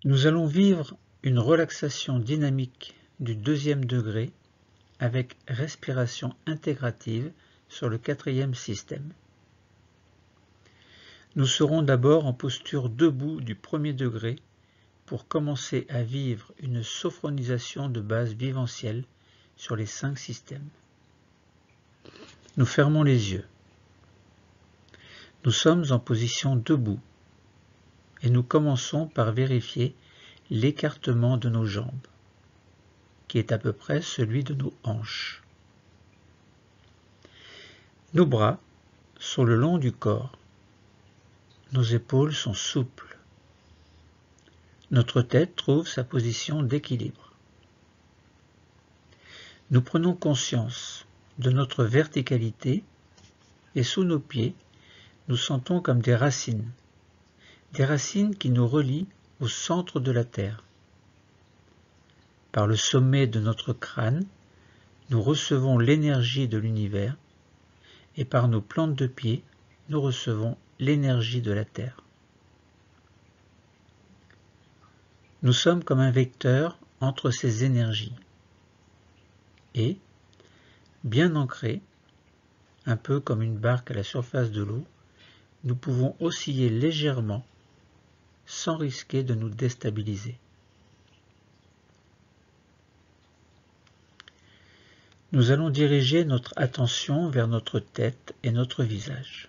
Nous allons vivre une relaxation dynamique du deuxième degré avec respiration intégrative sur le quatrième système. Nous serons d'abord en posture debout du premier degré pour commencer à vivre une sophronisation de base vivencielle sur les 5 systèmes. Nous fermons les yeux. Nous sommes en position debout et nous commençons par vérifier l'écartement de nos jambes, qui est à peu près celui de nos hanches. Nos bras sont le long du corps. Nos épaules sont souples. Notre tête trouve sa position d'équilibre. Nous prenons conscience de notre verticalité et sous nos pieds, nous sentons comme des racines qui nous relient au centre de la Terre. Par le sommet de notre crâne, nous recevons l'énergie de l'univers et par nos plantes de pied, nous recevons l'énergie de la Terre. Nous sommes comme un vecteur entre ces énergies et, bien ancrés, un peu comme une barque à la surface de l'eau, nous pouvons osciller légèrement sans risquer de nous déstabiliser. Nous allons diriger notre attention vers notre tête et notre visage.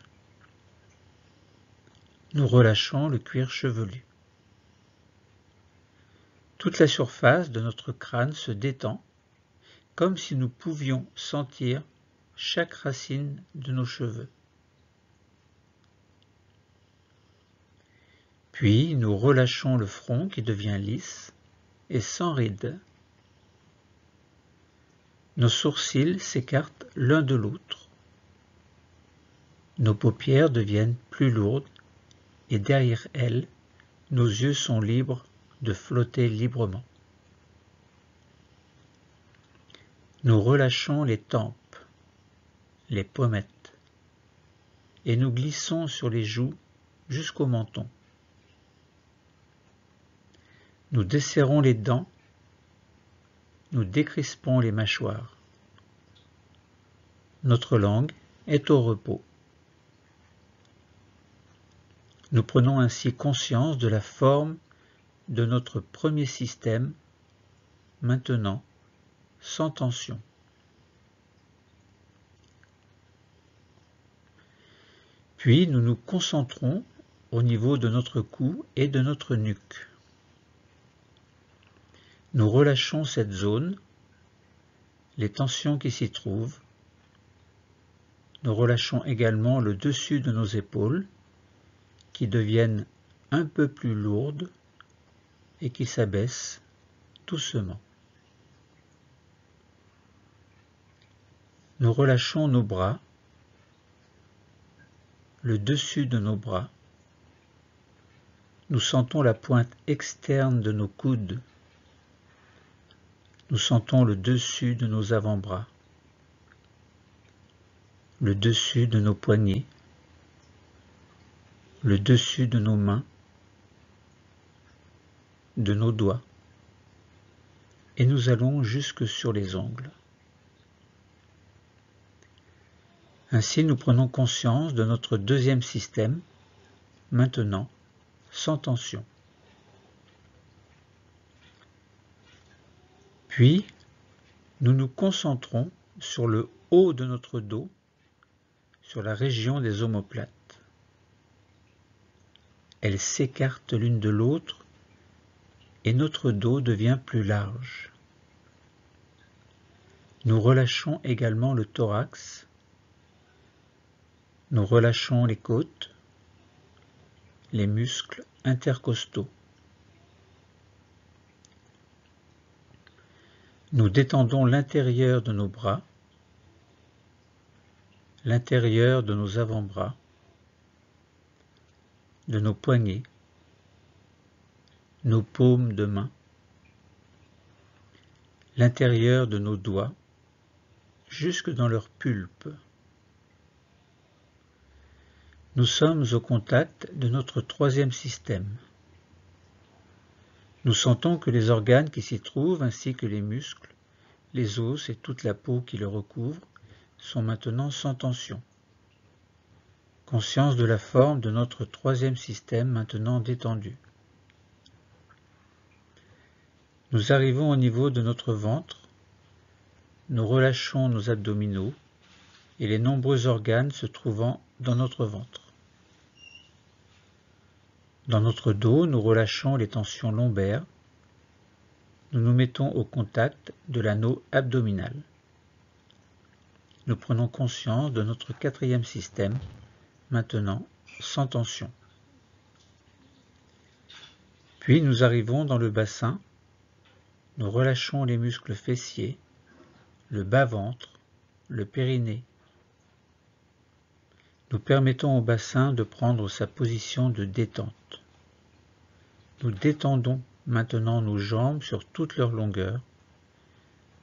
Nous relâchons le cuir chevelu. Toute la surface de notre crâne se détend, comme si nous pouvions sentir chaque racine de nos cheveux. Puis nous relâchons le front qui devient lisse et sans rides. Nos sourcils s'écartent l'un de l'autre. Nos paupières deviennent plus lourdes et derrière elles, nos yeux sont libres de flotter librement. Nous relâchons les tempes, les pommettes, et nous glissons sur les joues jusqu'au menton. Nous desserrons les dents, nous décrispons les mâchoires. Notre langue est au repos. Nous prenons ainsi conscience de la forme de notre premier système, maintenant sans tension. Puis nous nous concentrons au niveau de notre cou et de notre nuque. Nous relâchons cette zone, les tensions qui s'y trouvent. Nous relâchons également le dessus de nos épaules, qui deviennent un peu plus lourdes et qui s'abaissent doucement. Nous relâchons nos bras, le dessus de nos bras. Nous sentons la pointe externe de nos coudes. Nous sentons le dessus de nos avant-bras, le dessus de nos poignets, le dessus de nos mains, de nos doigts, et nous allons jusque sur les ongles. Ainsi, nous prenons conscience de notre deuxième système, maintenant sans tension. Puis, nous nous concentrons sur le haut de notre dos, sur la région des omoplates. Elles s'écartent l'une de l'autre et notre dos devient plus large. Nous relâchons également le thorax. Nous relâchons les côtes, les muscles intercostaux. Nous détendons l'intérieur de nos bras, l'intérieur de nos avant-bras, de nos poignets, nos paumes de main, l'intérieur de nos doigts, jusque dans leur pulpe. Nous sommes au contact de notre troisième système. Nous sentons que les organes qui s'y trouvent, ainsi que les muscles, les os et toute la peau qui le recouvre, sont maintenant sans tension. Conscience de la forme de notre troisième système maintenant détendu. Nous arrivons au niveau de notre ventre, nous relâchons nos abdominaux et les nombreux organes se trouvant dans notre ventre. Dans notre dos, nous relâchons les tensions lombaires, nous nous mettons au contact de l'anneau abdominal. Nous prenons conscience de notre quatrième système, maintenant sans tension. Puis nous arrivons dans le bassin, nous relâchons les muscles fessiers, le bas-ventre, le périnée. Nous permettons au bassin de prendre sa position de détente. Nous détendons maintenant nos jambes sur toute leur longueur,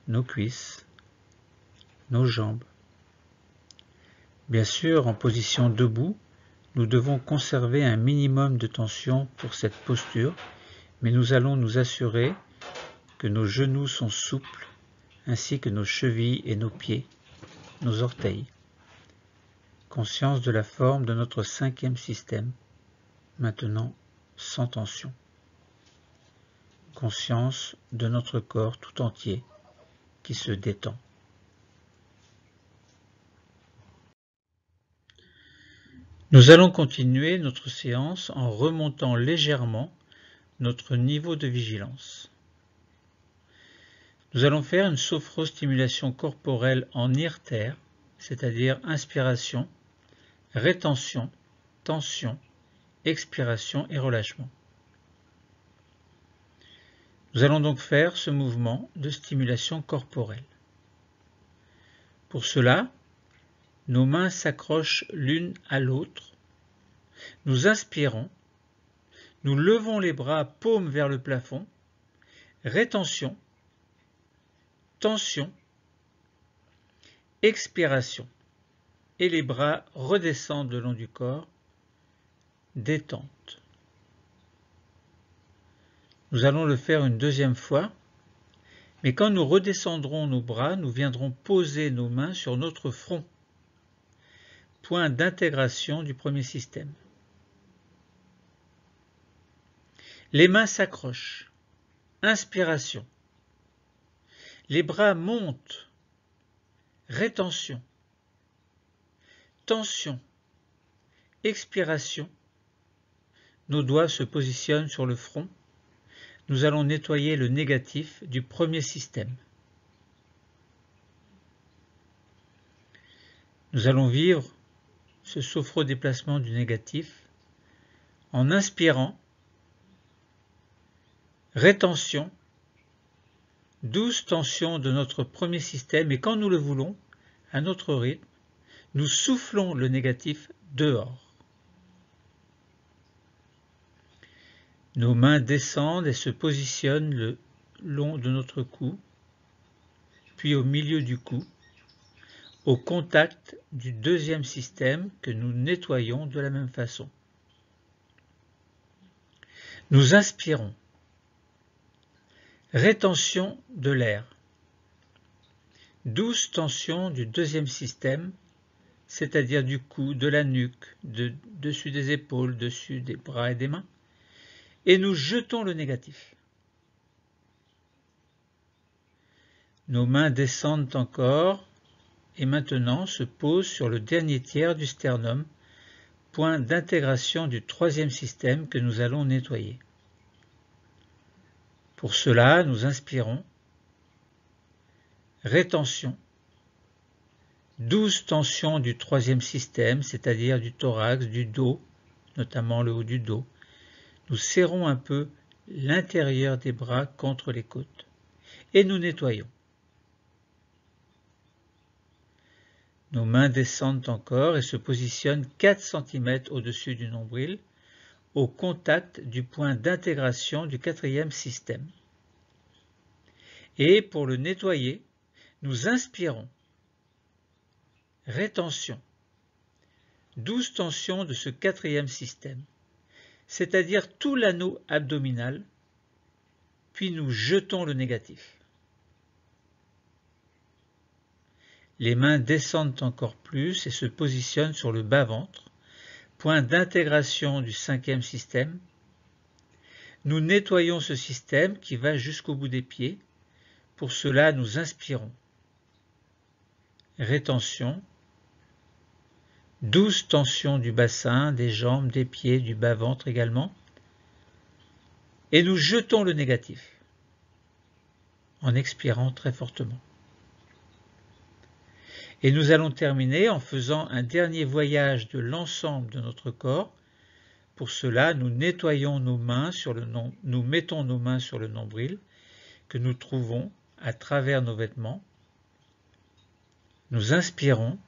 nos cuisses, nos jambes. Bien sûr, en position debout, nous devons conserver un minimum de tension pour cette posture, mais nous allons nous assurer que nos genoux sont souples, ainsi que nos chevilles et nos pieds, nos orteils. Conscience de la forme de notre cinquième système, maintenant sans tension. Conscience de notre corps tout entier qui se détend. Nous allons continuer notre séance en remontant légèrement notre niveau de vigilance. Nous allons faire une sophrostimulation corporelle en IRTER, c'est-à-dire inspiration, rétention, tension, expiration et relâchement. Nous allons donc faire ce mouvement de stimulation corporelle. Pour cela, nos mains s'accrochent l'une à l'autre. Nous inspirons, nous levons les bras paumes vers le plafond, rétention, tension, expiration, et les bras redescendent le long du corps, détente. Nous allons le faire une deuxième fois, mais quand nous redescendrons nos bras, nous viendrons poser nos mains sur notre front, point d'intégration du premier système. Les mains s'accrochent, inspiration. Les bras montent, rétention, tension, expiration. Nos doigts se positionnent sur le front. Nous allons nettoyer le négatif du premier système. Nous allons vivre ce sophrodéplacement du négatif en inspirant, rétention, douce tension de notre premier système et quand nous le voulons, à notre rythme, nous soufflons le négatif dehors. Nos mains descendent et se positionnent le long de notre cou, puis au milieu du cou, au contact du deuxième système que nous nettoyons de la même façon. Nous inspirons. Rétention de l'air. Douce tension du deuxième système, c'est-à-dire du cou, de la nuque, dessus des épaules, dessus des bras et des mains. Et nous jetons le négatif. Nos mains descendent encore et maintenant se posent sur le dernier tiers du sternum, point d'intégration du troisième système que nous allons nettoyer. Pour cela, nous inspirons, rétention, douce tension du troisième système, c'est-à-dire du thorax, du dos, notamment le haut du dos. Nous serrons un peu l'intérieur des bras contre les côtes et nous nettoyons. Nos mains descendent encore et se positionnent 4 cm au-dessus du nombril, au contact du point d'intégration du quatrième système. Et pour le nettoyer, nous inspirons, rétention, douce tension de ce quatrième système, c'est-à-dire tout l'anneau abdominal, puis nous jetons le négatif. Les mains descendent encore plus et se positionnent sur le bas-ventre, point d'intégration du cinquième système. Nous nettoyons ce système qui va jusqu'au bout des pieds. Pour cela, nous inspirons. Rétention. Douce tension du bassin, des jambes, des pieds, du bas-ventre également. Et nous jetons le négatif en expirant très fortement. Et nous allons terminer en faisant un dernier voyage de l'ensemble de notre corps. Pour cela, nous nettoyons nos mains nous mettons nos mains sur le nombril que nous trouvons à travers nos vêtements. Nous inspirons.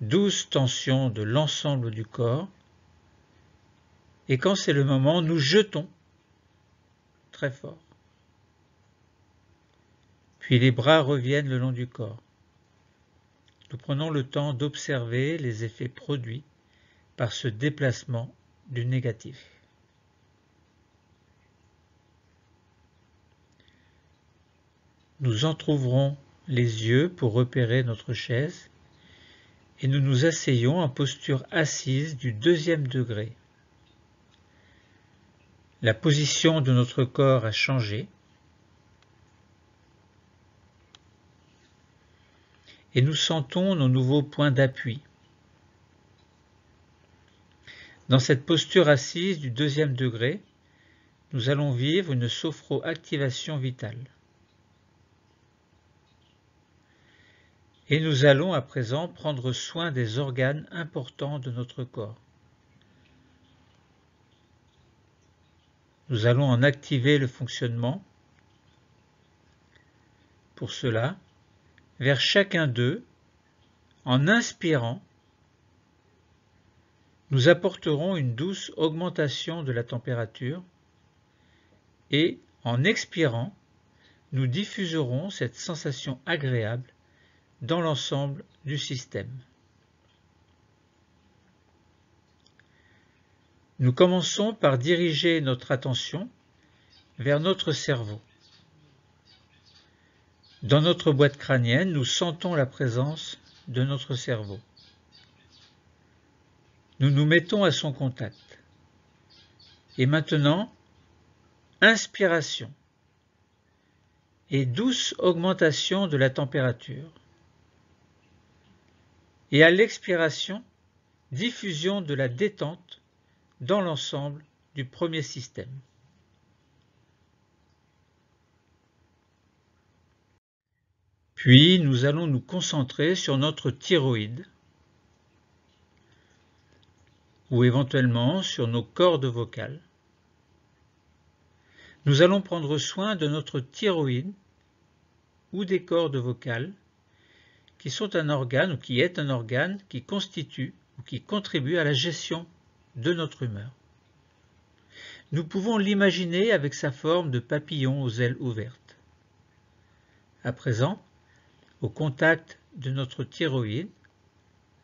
Douce tension de l'ensemble du corps. Et quand c'est le moment, nous jetons très fort. Puis les bras reviennent le long du corps. Nous prenons le temps d'observer les effets produits par ce déplacement du négatif. Nous entrouvrons les yeux pour repérer notre chaise et nous nous asseyons en posture assise du deuxième degré. La position de notre corps a changé et nous sentons nos nouveaux points d'appui. Dans cette posture assise du deuxième degré, nous allons vivre une sophro-activation vitale. Et nous allons à présent prendre soin des organes importants de notre corps. Nous allons en activer le fonctionnement. Pour cela, vers chacun d'eux, en inspirant, nous apporterons une douce augmentation de la température et, en expirant, nous diffuserons cette sensation agréable dans l'ensemble du système. Nous commençons par diriger notre attention vers notre cerveau. Dans notre boîte crânienne, nous sentons la présence de notre cerveau. Nous nous mettons à son contact. Et maintenant, inspiration et douce augmentation de la température. Et à l'expiration, diffusion de la détente dans l'ensemble du premier système. Puis nous allons nous concentrer sur notre thyroïde ou éventuellement sur nos cordes vocales. Nous allons prendre soin de notre thyroïde ou des cordes vocales qui sont un organe ou qui est un organe qui constitue ou qui contribue à la gestion de notre humeur. Nous pouvons l'imaginer avec sa forme de papillon aux ailes ouvertes. À présent, au contact de notre thyroïde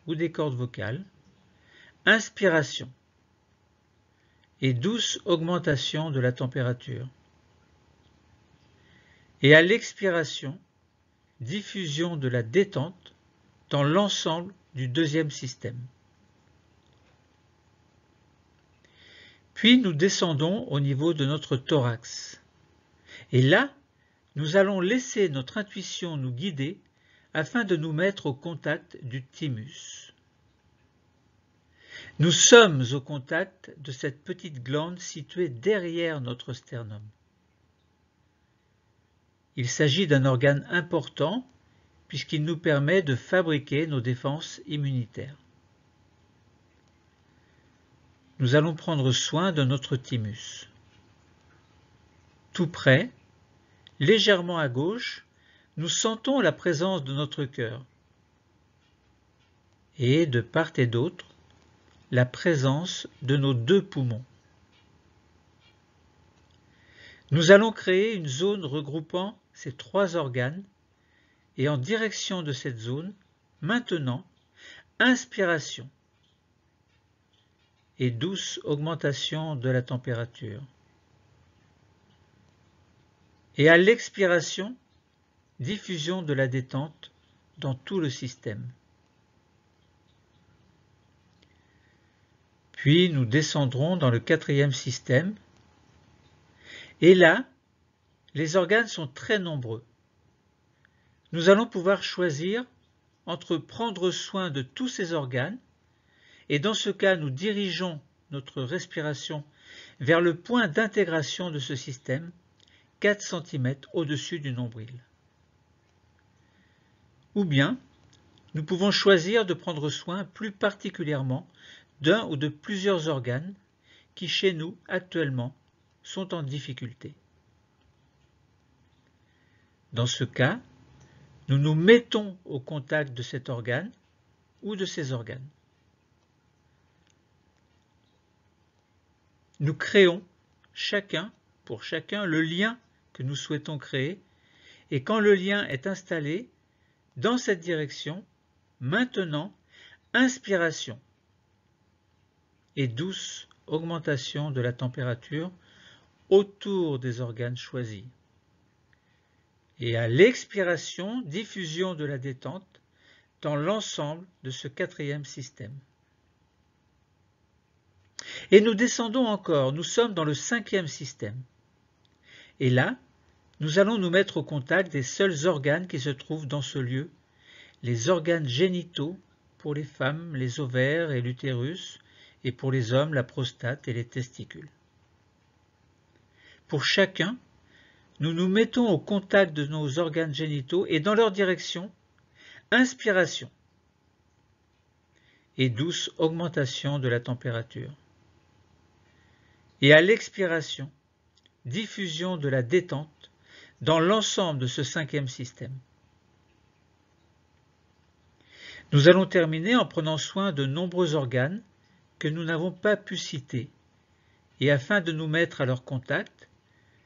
ou des cordes vocales, inspiration et douce augmentation de la température. Et à l'expiration, diffusion de la détente dans l'ensemble du deuxième système. Puis nous descendons au niveau de notre thorax. Et là, nous allons laisser notre intuition nous guider afin de nous mettre au contact du thymus. Nous sommes au contact de cette petite glande située derrière notre sternum. Il s'agit d'un organe important puisqu'il nous permet de fabriquer nos défenses immunitaires. Nous allons prendre soin de notre thymus. Tout près, légèrement à gauche, nous sentons la présence de notre cœur. Et de part et d'autre, la présence de nos deux poumons. Nous allons créer une zone regroupant ces trois organes et en direction de cette zone, maintenant, inspiration et douce augmentation de la température. Et à l'expiration, diffusion de la détente dans tout le système. Puis nous descendrons dans le quatrième système. Et là, les organes sont très nombreux. Nous allons pouvoir choisir entre prendre soin de tous ces organes, et dans ce cas, nous dirigeons notre respiration vers le point d'intégration de ce système, 4 cm au-dessus du nombril. Ou bien, nous pouvons choisir de prendre soin plus particulièrement d'un ou de plusieurs organes qui, chez nous, actuellement, sont en difficulté. Dans ce cas, nous nous mettons au contact de cet organe ou de ces organes. Nous créons pour chacun le lien que nous souhaitons créer, et quand le lien est installé, dans cette direction, maintenant, inspiration et douce augmentation de la température autour des organes choisis. Et à l'expiration, diffusion de la détente dans l'ensemble de ce quatrième système. Et nous descendons encore, nous sommes dans le cinquième système. Et là, nous allons nous mettre au contact des seuls organes qui se trouvent dans ce lieu, les organes génitaux pour les femmes, les ovaires et l'utérus, et pour les hommes, la prostate et les testicules. Pour chacun, nous nous mettons au contact de nos organes génitaux et dans leur direction, inspiration et douce augmentation de la température. Et à l'expiration, diffusion de la détente dans l'ensemble de ce cinquième système. Nous allons terminer en prenant soin de nombreux organes que nous n'avons pas pu citer, et afin de nous mettre à leur contact,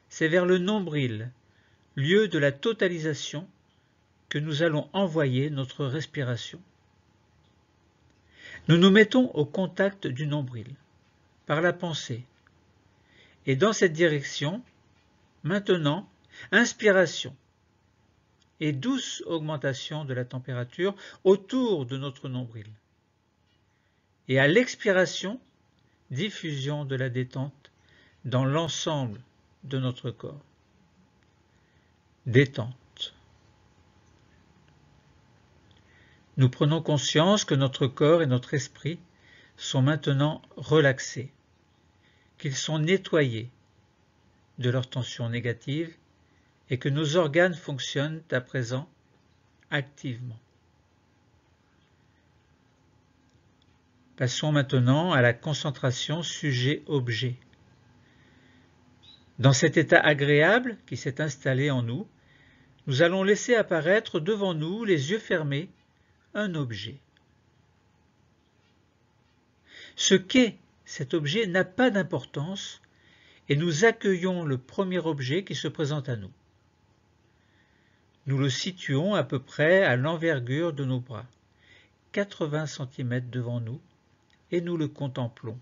c'est vers le nombril, lieu de la totalisation, que nous allons envoyer notre respiration. Nous nous mettons au contact du nombril, par la pensée, et dans cette direction, maintenant, inspiration et douce augmentation de la température autour de notre nombril. Et à l'expiration, diffusion de la détente dans l'ensemble de notre corps. Détente. Nous prenons conscience que notre corps et notre esprit sont maintenant relaxés, qu'ils sont nettoyés de leurs tensions négatives et que nos organes fonctionnent à présent activement. Passons maintenant à la concentration sujet-objet. Dans cet état agréable qui s'est installé en nous, nous allons laisser apparaître devant nous, les yeux fermés, un objet. Ce qu'est cet objet n'a pas d'importance et nous accueillons le premier objet qui se présente à nous. Nous le situons à peu près à l'envergure de nos bras, 80 cm devant nous, et nous le contemplons.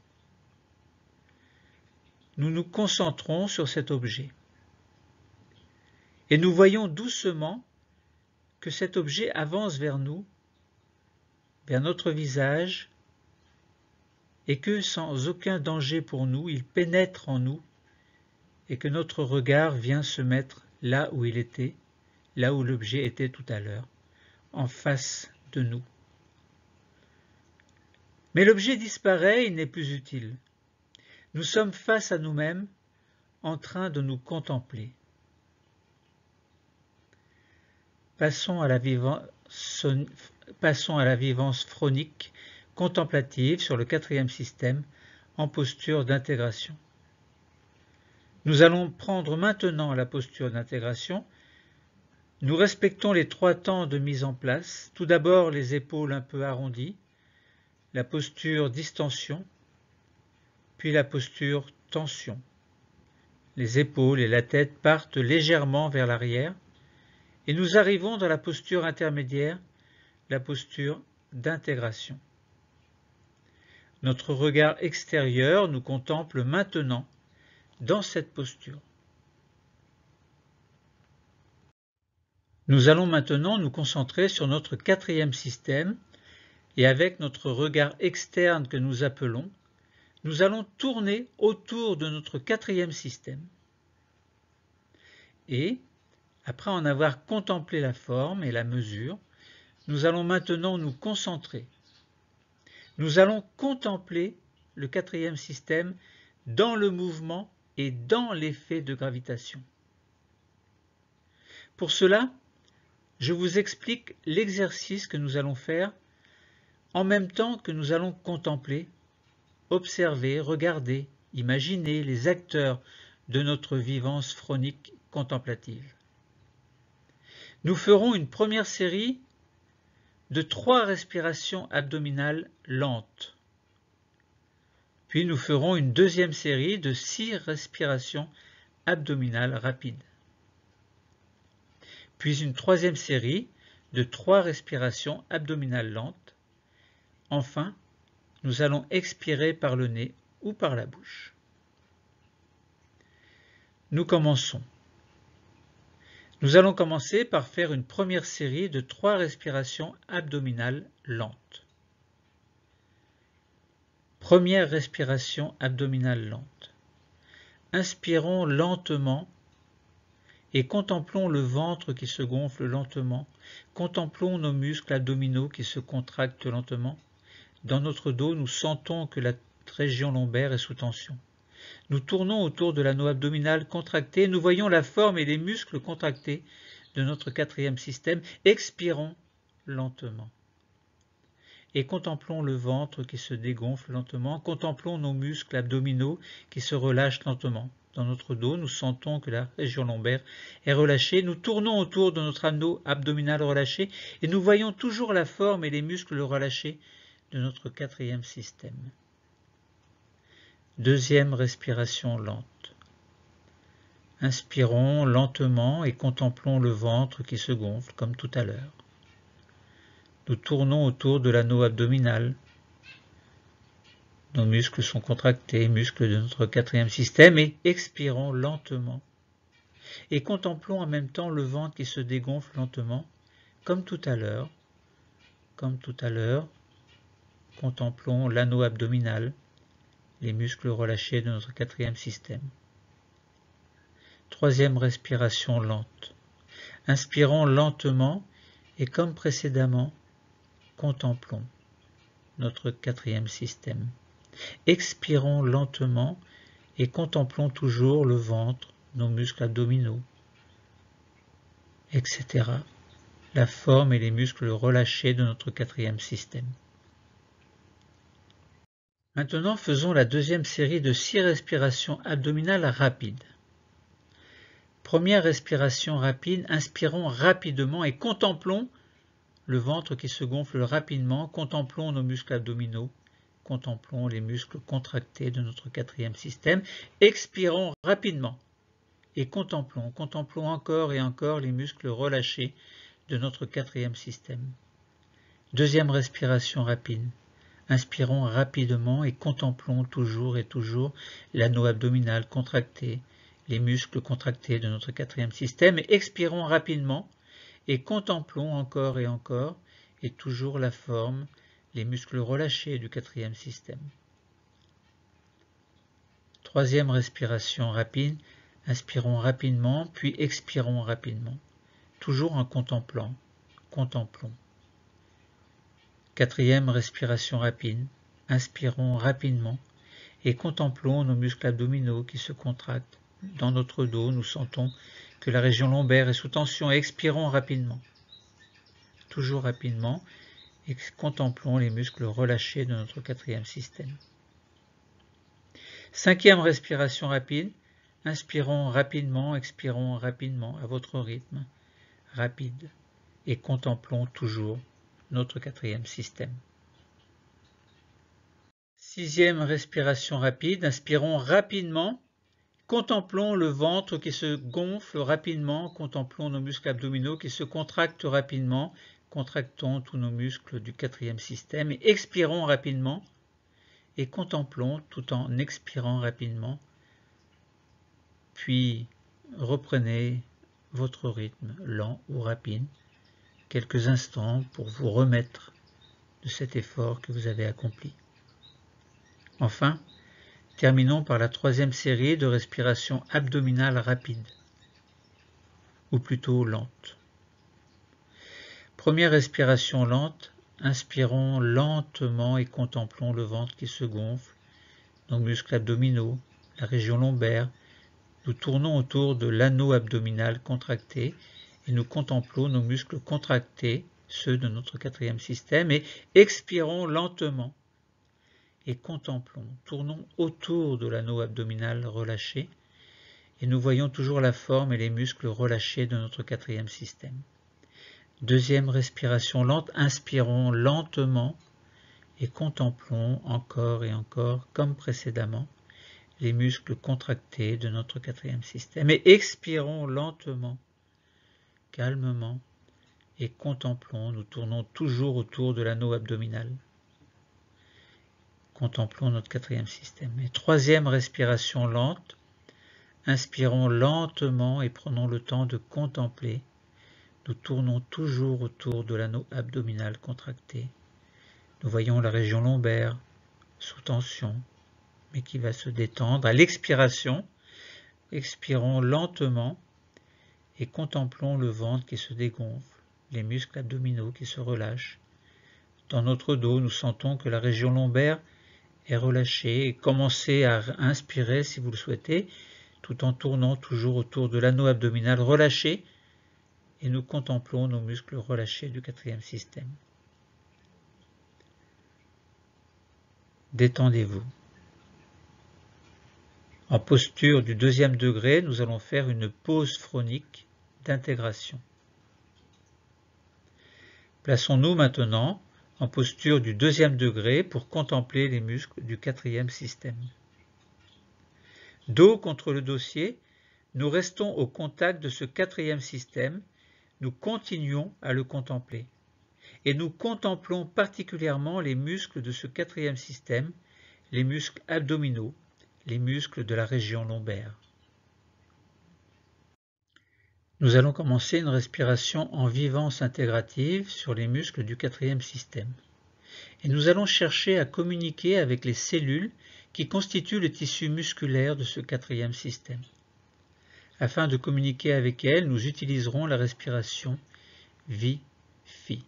Nous nous concentrons sur cet objet. Et nous voyons doucement que cet objet avance vers nous, vers notre visage, et que sans aucun danger pour nous, il pénètre en nous, et que notre regard vient se mettre là où il était, là où l'objet était tout à l'heure, en face de nous. Mais l'objet disparaît, il n'est plus utile. Nous sommes face à nous-mêmes, en train de nous contempler. Passons à la vivance phronique contemplative sur le quatrième système, en posture d'intégration. Nous allons prendre maintenant la posture d'intégration. Nous respectons les 3 temps de mise en place. Tout d'abord, les épaules un peu arrondies, la posture distension, puis la posture tension. Les épaules et la tête partent légèrement vers l'arrière, et nous arrivons dans la posture intermédiaire, la posture d'intégration. Notre regard extérieur nous contemple maintenant dans cette posture. Nous allons maintenant nous concentrer sur notre quatrième système et avec notre regard externe que nous appelons, nous allons tourner autour de notre quatrième système. Et, après en avoir contemplé la forme et la mesure, nous allons maintenant nous concentrer. Nous allons contempler le quatrième système dans le mouvement et dans l'effet de gravitation. Pour cela, je vous explique l'exercice que nous allons faire en même temps que nous allons contempler, observer, regarder, imaginer les acteurs de notre vivance phronique contemplative. Nous ferons une première série de 3 respirations abdominales lentes. Puis nous ferons une deuxième série de 6 respirations abdominales rapides. Puis une troisième série de 3 respirations abdominales lentes. Enfin, nous allons expirer par le nez ou par la bouche. Nous commençons. Nous allons commencer par faire une première série de 3 respirations abdominales lentes. Première respiration abdominale lente. Inspirons lentement et contemplons le ventre qui se gonfle lentement. Contemplons nos muscles abdominaux qui se contractent lentement. Dans notre dos, nous sentons que la région lombaire est sous tension. Nous tournons autour de l'anneau abdominal contracté. Nous voyons la forme et les muscles contractés de notre quatrième système. Expirons lentement. Et contemplons le ventre qui se dégonfle lentement. Contemplons nos muscles abdominaux qui se relâchent lentement. Dans notre dos, nous sentons que la région lombaire est relâchée. Nous tournons autour de notre anneau abdominal relâché et nous voyons toujours la forme et les muscles relâchés de notre quatrième système. Deuxième respiration lente. Inspirons lentement et contemplons le ventre qui se gonfle comme tout à l'heure. Nous tournons autour de l'anneau abdominal. Nos muscles sont contractés, muscles de notre quatrième système, et expirons lentement. Et contemplons en même temps le ventre qui se dégonfle lentement, comme tout à l'heure. Comme tout à l'heure, contemplons l'anneau abdominal, les muscles relâchés de notre quatrième système. Troisième respiration lente. Inspirons lentement et comme précédemment, contemplons notre quatrième système. Expirons lentement et contemplons toujours le ventre, nos muscles abdominaux, etc. La forme et les muscles relâchés de notre quatrième système. Maintenant, faisons la deuxième série de 6 respirations abdominales rapides. Première respiration rapide, inspirons rapidement et contemplons le ventre qui se gonfle rapidement, contemplons nos muscles abdominaux, contemplons les muscles contractés de notre quatrième système, expirons rapidement et contemplons encore et encore les muscles relâchés de notre quatrième système. Deuxième respiration rapide. Inspirons rapidement et contemplons toujours et toujours l'anneau abdominal contracté, les muscles contractés de notre quatrième système, et expirons rapidement et contemplons encore et toujours la forme, les muscles relâchés du quatrième système. Troisième respiration rapide, inspirons rapidement, puis expirons rapidement, toujours en contemplant, contemplons. Quatrième respiration rapide, inspirons rapidement et contemplons nos muscles abdominaux qui se contractent. Dans notre dos, nous sentons que la région lombaire est sous tension. Expirons rapidement, toujours rapidement, et contemplons les muscles relâchés de notre quatrième système. Cinquième respiration rapide, inspirons rapidement, expirons rapidement à votre rythme rapide et contemplons toujours notre quatrième système. Sixième respiration rapide, inspirons rapidement, contemplons le ventre qui se gonfle rapidement, contemplons nos muscles abdominaux qui se contractent rapidement, contractons tous nos muscles du quatrième système et expirons rapidement et contemplons tout en expirant rapidement. Puis reprenez votre rythme, lent ou rapide, quelques instants pour vous remettre de cet effort que vous avez accompli. Enfin, terminons par la troisième série de respiration abdominale rapide, ou plutôt lente. Première respiration lente, inspirons lentement et contemplons le ventre qui se gonfle, nos muscles abdominaux, la région lombaire. Nous tournons autour de l'anneau abdominal contracté et nous contemplons nos muscles contractés, ceux de notre quatrième système, et expirons lentement et contemplons, tournons autour de l'anneau abdominal relâché et nous voyons toujours la forme et les muscles relâchés de notre quatrième système. Deuxième respiration lente, inspirons lentement et contemplons encore et encore, comme précédemment, les muscles contractés de notre quatrième système. Et expirons lentement, calmement, et contemplons, nous tournons toujours autour de l'anneau abdominal. Contemplons notre quatrième système. Et troisième respiration lente, inspirons lentement et prenons le temps de contempler. Nous tournons toujours autour de l'anneau abdominal contracté. Nous voyons la région lombaire sous tension, mais qui va se détendre. À l'expiration, expirons lentement et contemplons le ventre qui se dégonfle, les muscles abdominaux qui se relâchent. Dans notre dos, nous sentons que la région lombaire est relâchée et commencez à inspirer si vous le souhaitez, tout en tournant toujours autour de l'anneau abdominal relâché et nous contemplons nos muscles relâchés du quatrième système. Détendez-vous. En posture du deuxième degré, nous allons faire une pause phronique d'intégration. Plaçons-nous maintenant en posture du deuxième degré pour contempler les muscles du quatrième système. Dos contre le dossier, nous restons au contact de ce quatrième système, nous continuons à le contempler. Et nous contemplons particulièrement les muscles de ce quatrième système, les muscles abdominaux, les muscles de la région lombaire. Nous allons commencer une respiration en vivance intégrative sur les muscles du quatrième système. Et nous allons chercher à communiquer avec les cellules qui constituent le tissu musculaire de ce quatrième système. Afin de communiquer avec elles, nous utiliserons la respiration Vi-Fi.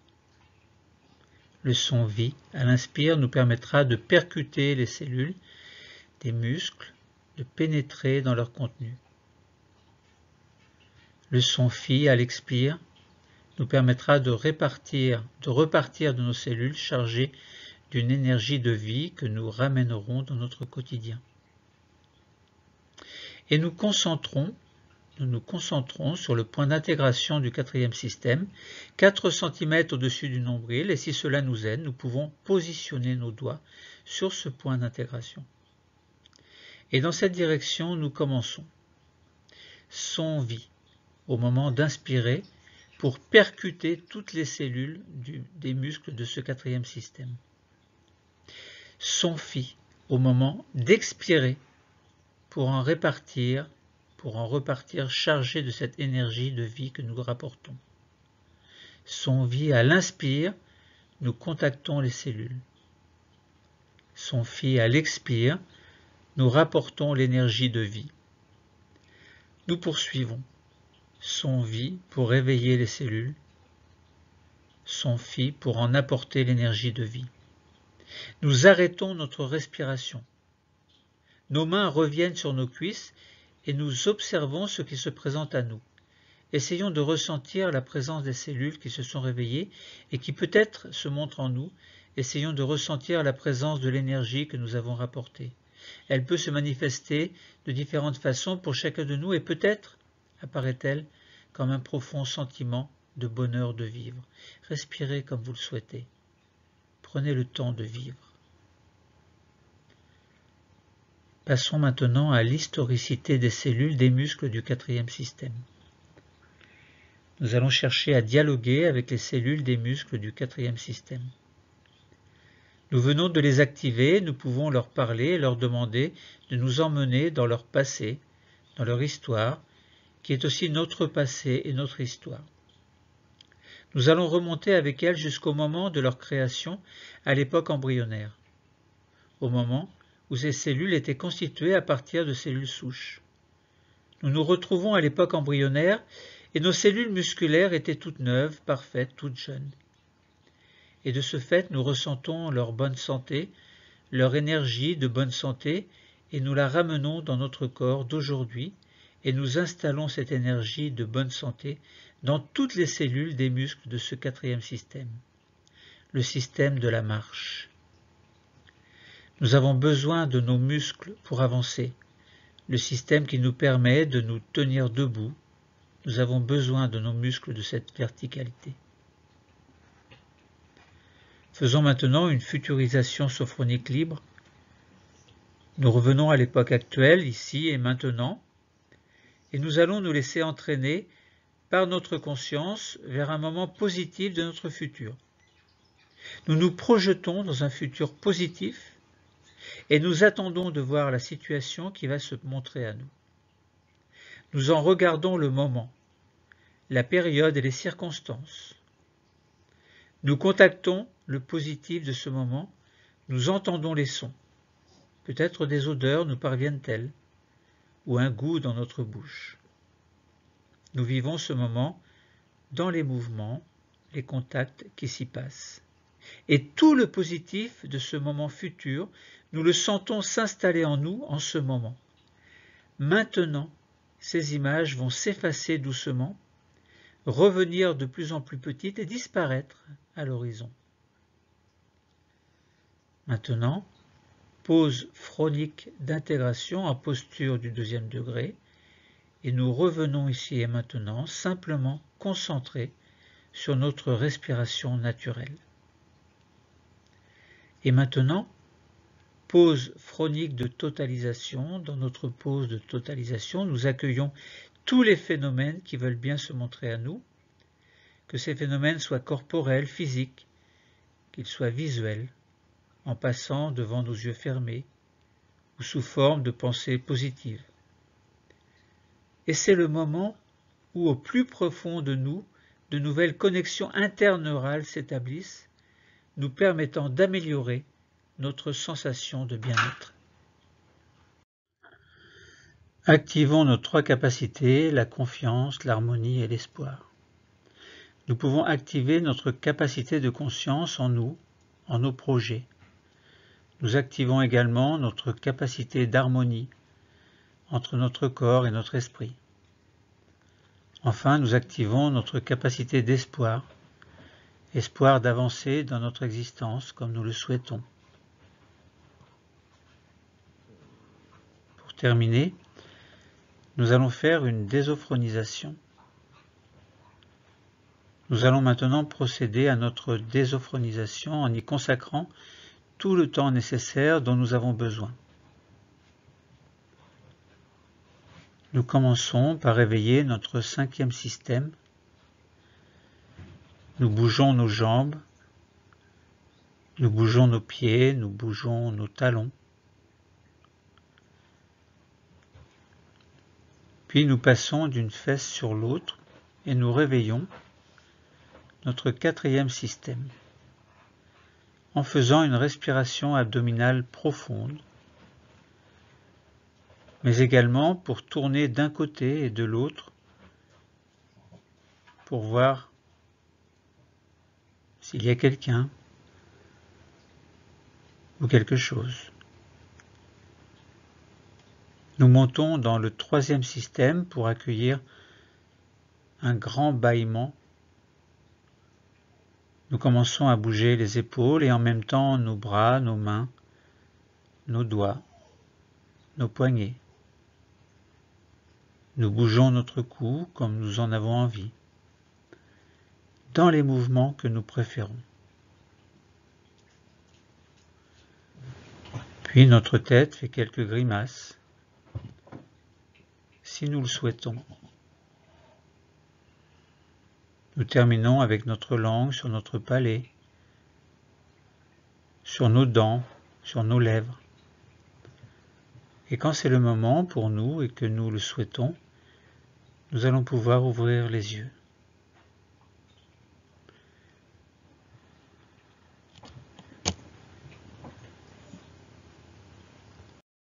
Le son Vi à l'inspire nous permettra de percuter les cellules des muscles, de pénétrer dans leur contenu. Le son Fi à l'expire nous permettra de repartir de nos cellules chargées d'une énergie de vie que nous ramènerons dans notre quotidien. Et nous nous concentrons sur le point d'intégration du quatrième système, 4 cm au-dessus du nombril, et si cela nous aide, nous pouvons positionner nos doigts sur ce point d'intégration. Et dans cette direction, nous commençons. Son Vi, au moment d'inspirer, pour percuter toutes les cellules des muscles de ce quatrième système. Son Fi, au moment d'expirer, pour en repartir chargé de cette énergie de vie que nous rapportons. Son Vi à l'inspire, nous contactons les cellules. Son Fi à l'expire, nous rapportons l'énergie de vie. Nous poursuivons. Son Vi pour réveiller les cellules. Son Fi pour en apporter l'énergie de vie. Nous arrêtons notre respiration. Nos mains reviennent sur nos cuisses et nous observons ce qui se présente à nous. Essayons de ressentir la présence des cellules qui se sont réveillées et qui peut-être se montrent en nous. Essayons de ressentir la présence de l'énergie que nous avons rapportée. Elle peut se manifester de différentes façons pour chacun de nous et peut-être apparaît-elle comme un profond sentiment de bonheur de vivre. Respirez comme vous le souhaitez. Prenez le temps de vivre. Passons maintenant à l'historicité des cellules des muscles du quatrième système. Nous allons chercher à dialoguer avec les cellules des muscles du quatrième système. Nous venons de les activer, nous pouvons leur parler et leur demander de nous emmener dans leur passé, dans leur histoire, qui est aussi notre passé et notre histoire. Nous allons remonter avec elle jusqu'au moment de leur création à l'époque embryonnaire, au moment où ces cellules étaient constituées à partir de cellules souches. Nous nous retrouvons à l'époque embryonnaire et nos cellules musculaires étaient toutes neuves, parfaites, toutes jeunes. Et de ce fait, nous ressentons leur bonne santé, leur énergie de bonne santé, et nous la ramenons dans notre corps d'aujourd'hui, et nous installons cette énergie de bonne santé dans toutes les cellules des muscles de ce quatrième système, le système de la marche. Nous avons besoin de nos muscles pour avancer, le système qui nous permet de nous tenir debout. Nous avons besoin de nos muscles de cette verticalité. Faisons maintenant une futurisation sophronique libre. Nous revenons à l'époque actuelle, ici et maintenant, et nous allons nous laisser entraîner par notre conscience vers un moment positif de notre futur. Nous nous projetons dans un futur positif et nous attendons de voir la situation qui va se montrer à nous. Nous en regardons le moment, la période et les circonstances. Nous contactons le positif de ce moment, nous entendons les sons. Peut-être des odeurs nous parviennent-elles, ou un goût dans notre bouche. Nous vivons ce moment dans les mouvements, les contacts qui s'y passent. Et tout le positif de ce moment futur, nous le sentons s'installer en nous en ce moment. Maintenant, ces images vont s'effacer doucement, revenir de plus en plus petites et disparaître à l'horizon. Maintenant, pause phronique d'intégration en posture du deuxième degré, et nous revenons ici et maintenant simplement concentrés sur notre respiration naturelle. Et maintenant, pause phronique de totalisation. Dans notre pause de totalisation, nous accueillons tous les phénomènes qui veulent bien se montrer à nous, que ces phénomènes soient corporels, physiques, qu'ils soient visuels, en passant devant nos yeux fermés, ou sous forme de pensées positives. Et c'est le moment où, au plus profond de nous, de nouvelles connexions interneurales s'établissent, nous permettant d'améliorer notre sensation de bien-être. Activons nos trois capacités, la confiance, l'harmonie et l'espoir. Nous pouvons activer notre capacité de conscience en nous, en nos projets. Nous activons également notre capacité d'harmonie entre notre corps et notre esprit. Enfin, nous activons notre capacité d'espoir, espoir d'avancer dans notre existence comme nous le souhaitons. Pour terminer, nous allons faire une désophronisation. Nous allons maintenant procéder à notre désophronisation en y consacrant tout le temps nécessaire dont nous avons besoin. Nous commençons par réveiller notre cinquième système. Nous bougeons nos jambes, nous bougeons nos pieds, nous bougeons nos talons. Puis nous passons d'une fesse sur l'autre et nous réveillons notre quatrième système en faisant une respiration abdominale profonde, mais également pour tourner d'un côté et de l'autre pour voir s'il y a quelqu'un ou quelque chose. Nous montons dans le troisième système pour accueillir un grand bâillement. Nous commençons à bouger les épaules et en même temps nos bras, nos mains, nos doigts, nos poignets. Nous bougeons notre cou comme nous en avons envie, dans les mouvements que nous préférons. Puis notre tête fait quelques grimaces, si nous le souhaitons. Nous terminons avec notre langue sur notre palais, sur nos dents, sur nos lèvres. Et quand c'est le moment pour nous et que nous le souhaitons, nous allons pouvoir ouvrir les yeux.